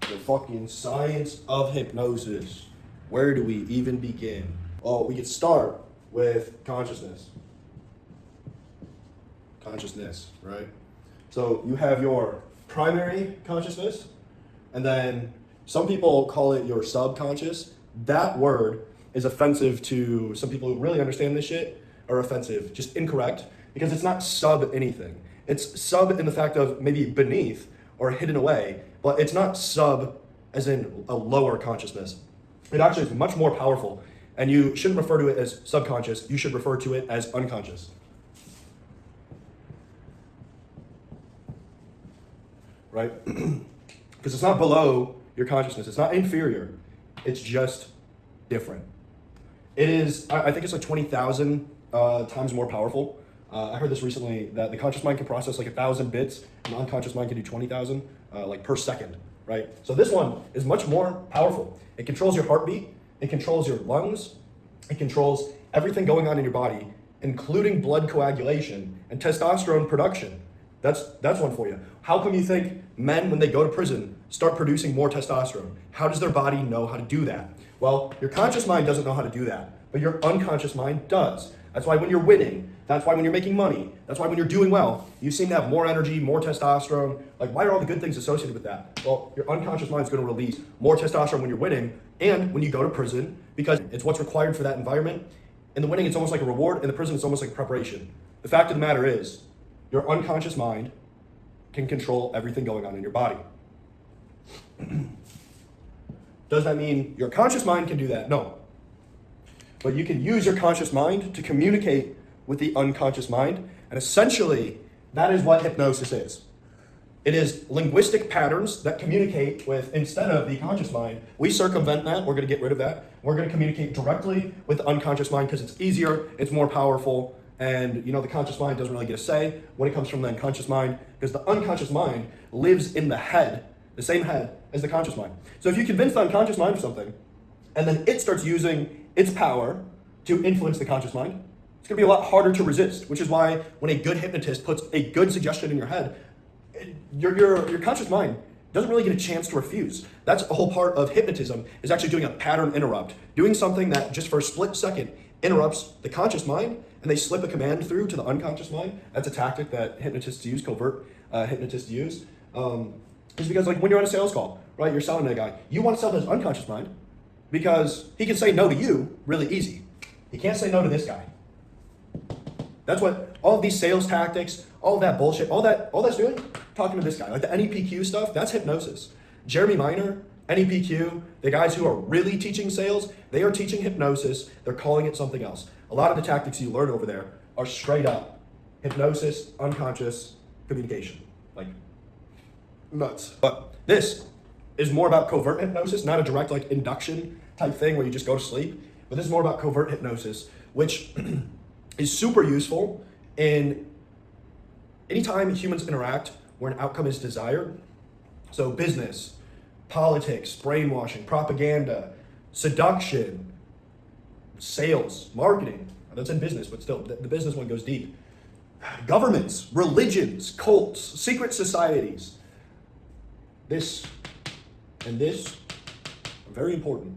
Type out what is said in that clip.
The fucking science of hypnosis. Where do we even begin? Oh, we could start with consciousness. Consciousness, right? So you have your primary consciousness, and then some people call it your subconscious. That word is offensive to some people who really understand this shit, or offensive, just incorrect, because it's not sub anything. It's sub in the fact of maybe beneath or hidden away, but it's not sub as in a lower consciousness. It actually is much more powerful, and you shouldn't refer to it as subconscious, you should refer to it as unconscious. Right? Because it's not below your consciousness, it's not inferior, it's just different. It is, I think it's like 20,000 times more powerful. I heard this recently that the conscious mind can process like 1,000 bits, and the unconscious mind can do 20,000 like per second, right? So this one is much more powerful. It controls your heartbeat, it controls your lungs, it controls everything going on in your body, including blood coagulation and testosterone production. That's one for you. How come you think men, when they go to prison, start producing more testosterone? How does their body know how to do that? Well, your conscious mind doesn't know how to do that, but your unconscious mind does. That's why when you're winning, that's why when you're making money, that's why when you're doing well, you seem to have more energy, more testosterone. Like, why are all the good things associated with that? Well, your unconscious mind is going to release more testosterone when you're winning and when you go to prison, because it's what's required for that environment. In the winning, it's almost like a reward. In the prison, it's almost like a preparation. The fact of the matter is, your unconscious mind can control everything going on in your body. Does that mean your conscious mind can do that? No. But you can use your conscious mind to communicate with the unconscious mind, and essentially, that is what hypnosis is. It is linguistic patterns that communicate with, instead of the conscious mind, we circumvent that, we're gonna get rid of that. We're gonna communicate directly with the unconscious mind because it's easier, it's more powerful, and the conscious mind doesn't really get a say when it comes from the unconscious mind, because the unconscious mind lives in the head, the same head as the conscious mind. So if you convince the unconscious mind of something, and then it starts using its power to influence the conscious mind, it's gonna be a lot harder to resist, which is why when a good hypnotist puts a good suggestion in your head, your conscious mind doesn't really get a chance to refuse. That's a whole part of hypnotism, is actually doing a pattern interrupt, doing something that just for a split second interrupts the conscious mind, and they slip a command through to the unconscious mind. That's a tactic that hypnotists use, covert hypnotists use. It's because, like, when you're on a sales call, right, you're selling to a guy, you want to sell to his unconscious mind because he can say no to you really easy. He can't say no to this guy. That's what all of these sales tactics, all of that bullshit, all that's doing, talking to this guy. Like the NEPQ stuff, that's hypnosis. Jeremy Minor, NEPQ, the guys who are really teaching sales, they are teaching hypnosis. They're calling it something else. A lot of the tactics you learn over there are straight up hypnosis, unconscious communication. Like, nuts. But this is more about covert hypnosis, not a direct like induction type thing where you just go to sleep. But this is more about covert hypnosis, which is super useful in anytime humans interact where an outcome is desired. So business, politics, brainwashing, propaganda, seduction, sales, marketing. That's in business, but still, the business one goes deep. Governments, religions, cults, secret societies. This and this are very important.